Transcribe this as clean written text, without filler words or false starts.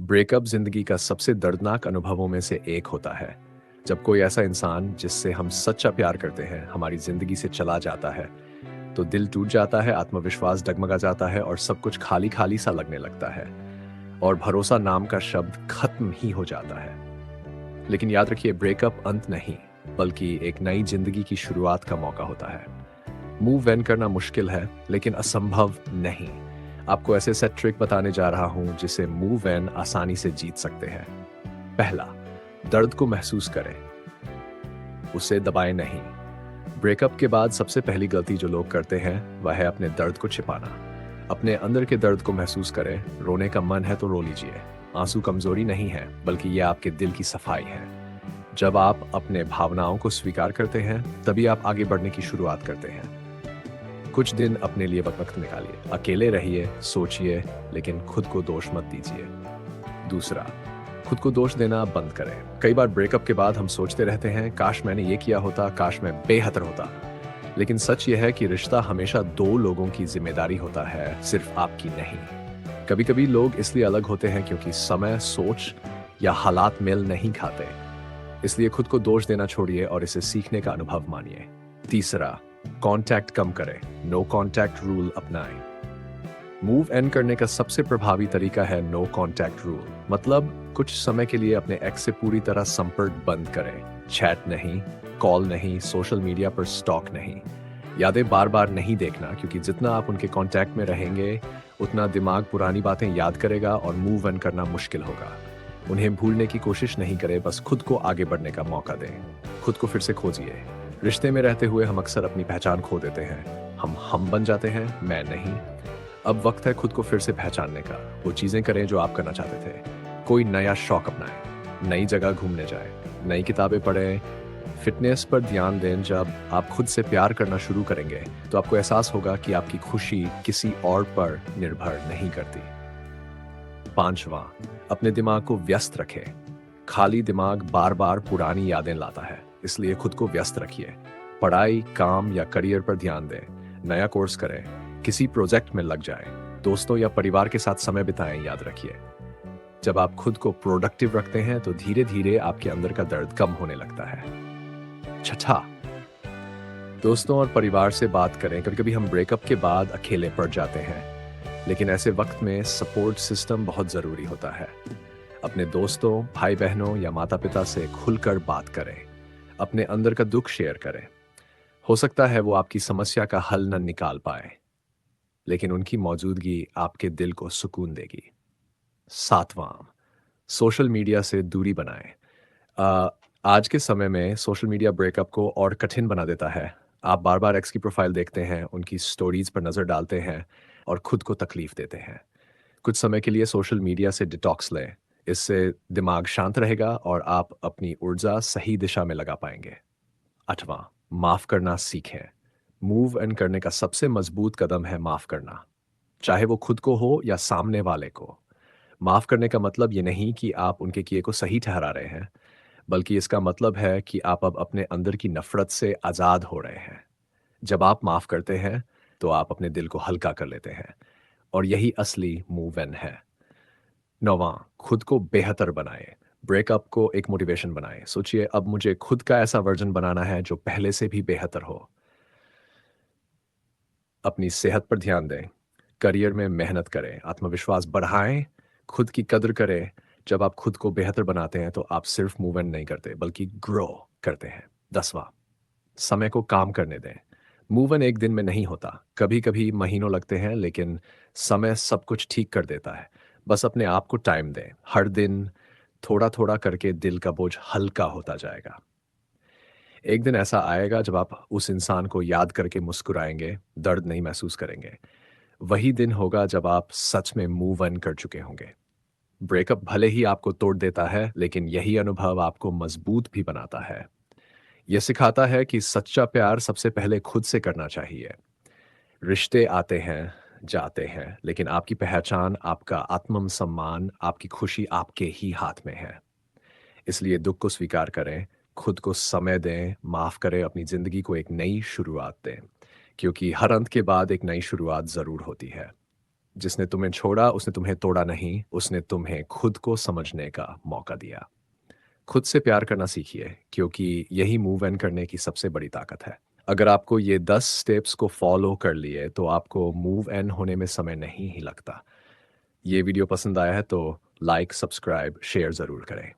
Breakup जिंदगी का सबसे दर्दनाक अनुभवों में से एक होता है। जब कोई ऐसा इंसान जिससे हम सच्चा प्यार करते हैं हमारी जिंदगी से चला जाता है तो दिल टूट जाता है, आत्मविश्वास डगमगा जाता है और सब कुछ खाली खाली सा लगने लगता है और भरोसा नाम का शब्द खत्म ही हो जाता है। लेकिन याद रखिए, ब्रेकअप अंत नहीं बल्कि एक नई जिंदगी की शुरुआत का मौका होता है। मूव ऑन करना मुश्किल है लेकिन असंभव नहीं। आपको ऐसे सेट ट्रिक बताने जा रहा हूं जिसे मूव ऑन आसानी से जीत सकते हैं। पहला, दर्द को महसूस करें, उसे दबाएं नहीं। ब्रेकअप के बाद सबसे पहली गलती जो लोग करते हैं वह है अपने दर्द को छिपाना। अपने अंदर के दर्द को महसूस करें। रोने का मन है तो रो लीजिए। आंसू कमजोरी नहीं है बल्कि यह आपके दिल की सफाई है। जब आप अपने भावनाओं को स्वीकार करते हैं तभी आप आगे बढ़ने की शुरुआत करते हैं। कुछ दिन अपने लिए वक्त निकालिए, अकेले रहिए, सोचिए, लेकिन खुद को दोष मत दीजिए। दूसरा, खुद को दोष देना बंद करें। कई बार ब्रेकअप के बाद हम सोचते रहते हैं, काश मैंने ये किया होता, काश मैं बेहतर होता। लेकिन सच यह है कि रिश्ता हमेशा दो लोगों की जिम्मेदारी होता है, सिर्फ आपकी नहीं। कभी कभी लोग इसलिए अलग होते हैं क्योंकि समय, सोच या हालात मेल नहीं खाते। इसलिए खुद को दोष देना छोड़िए और इसे सीखने का अनुभव मानिए। तीसरा, कांटेक्ट कम करें। नो कांटेक्ट रूल अपनाएं। मूव एन करने का सबसे प्रभावी तरीका है नो कांटेक्ट रूल। मतलब कुछ समय के लिए अपने एक्स से पूरी तरह संपर्क बंद करें। चैट नहीं, कॉल नहीं, सोशल मीडिया पर स्टॉक नहीं, यादें बार बार नहीं देखना, क्योंकि जितना आप उनके कांटेक्ट में रहेंगे उतना दिमाग पुरानी बातें याद करेगा और मूव ऑन करना मुश्किल होगा। उन्हें भूलने की कोशिश नहीं करें, बस खुद को आगे बढ़ने का मौका दें। खुद को फिर से खोजिए। रिश्ते में रहते हुए हम अक्सर अपनी पहचान खो देते हैं। हम बन जाते हैं, मैं नहीं। अब वक्त है खुद को फिर से पहचानने का। वो चीजें करें जो आप करना चाहते थे। कोई नया शौक अपनाएं, नई जगह घूमने जाएं, नई किताबें पढ़ें, फिटनेस पर ध्यान दें। जब आप खुद से प्यार करना शुरू करेंगे तो आपको एहसास होगा कि आपकी खुशी किसी और पर निर्भर नहीं करती। पांचवा, अपने दिमाग को व्यस्त रखें। खाली दिमाग बार बार पुरानी यादें लाता है, इसलिए खुद को व्यस्त रखिए। पढ़ाई, काम या करियर पर ध्यान दें, नया कोर्स करें, किसी प्रोजेक्ट में लग जाएं, दोस्तों या परिवार के साथ समय बिताएं। याद रखिए, जब आप खुद को प्रोडक्टिव रखते हैं तो धीरे धीरे आपके अंदर का दर्द कम होने लगता है। छठा, दोस्तों और परिवार से बात करें। कभी कभी हम ब्रेकअप के बाद अकेले पड़ जाते हैं, लेकिन ऐसे वक्त में सपोर्ट सिस्टम बहुत जरूरी होता है। अपने दोस्तों, भाई बहनों या माता पिता से खुलकर बात करें। अपने अंदर का दुख शेयर करें। हो सकता है वो आपकी समस्या का हल न निकाल पाए, लेकिन उनकी मौजूदगी आपके दिल को सुकून देगी। सातवां, सोशल मीडिया से दूरी बनाएं। अ, आज के समय में सोशल मीडिया ब्रेकअप को और कठिन बना देता है। आप बार बार एक्स की प्रोफाइल देखते हैं, उनकी स्टोरीज पर नजर डालते हैं और खुद को तकलीफ देते हैं। कुछ समय के लिए सोशल मीडिया से डिटॉक्स लें। इससे दिमाग शांत रहेगा और आप अपनी ऊर्जा सही दिशा में लगा पाएंगे। आठवां, माफ करना सीखें। मूव ऑन करने का सबसे मजबूत कदम है माफ करना, चाहे वो खुद को हो या सामने वाले को। माफ करने का मतलब ये नहीं कि आप उनके किए को सही ठहरा रहे हैं, बल्कि इसका मतलब है कि आप अब अपने अंदर की नफरत से आजाद हो रहे हैं। जब आप माफ करते हैं तो आप अपने दिल को हल्का कर लेते हैं और यही असली मूव ऑन है। नौवां, खुद को बेहतर बनाएं। ब्रेकअप को एक मोटिवेशन बनाएं। सोचिए, अब मुझे खुद का ऐसा वर्जन बनाना है जो पहले से भी बेहतर हो। अपनी सेहत पर ध्यान दें, करियर में मेहनत करें, आत्मविश्वास बढ़ाएं, खुद की कद्र करें। जब आप खुद को बेहतर बनाते हैं तो आप सिर्फ मूव ऑन नहीं करते बल्कि ग्रो करते हैं। 10वां, समय को काम करने दें। मूव ऑन एक दिन में नहीं होता, कभी कभी महीनों लगते हैं, लेकिन समय सब कुछ ठीक कर देता है। बस अपने आप को टाइम दें। हर दिन थोड़ा थोड़ा करके दिल का बोझ हल्का होता जाएगा। एक दिन ऐसा आएगा जब आप उस इंसान को याद करके मुस्कुराएंगे, दर्द नहीं महसूस करेंगे। वही दिन होगा जब आप सच में मूव ऑन कर चुके होंगे। ब्रेकअप भले ही आपको तोड़ देता है, लेकिन यही अनुभव आपको मजबूत भी बनाता है। यह सिखाता है कि सच्चा प्यार सबसे पहले खुद से करना चाहिए। रिश्ते आते हैं, जाते हैं, लेकिन आपकी पहचान, आपका आत्म सम्मान, आपकी खुशी आपके ही हाथ में है। इसलिए दुख को स्वीकार करें, खुद को समय दें, माफ करें, अपनी जिंदगी को एक नई शुरुआत दें, क्योंकि हर अंत के बाद एक नई शुरुआत जरूर होती है। जिसने तुम्हें छोड़ा उसने तुम्हें तोड़ा नहीं, उसने तुम्हें खुद को समझने का मौका दिया। खुद से प्यार करना सीखिए क्योंकि यही मूव ऑन करने की सबसे बड़ी ताकत है। अगर आपको ये 10 स्टेप्स को फॉलो कर लिए तो आपको मूव ऑन होने में समय नहीं ही लगता। ये वीडियो पसंद आया है तो लाइक, सब्सक्राइब, शेयर ज़रूर करें।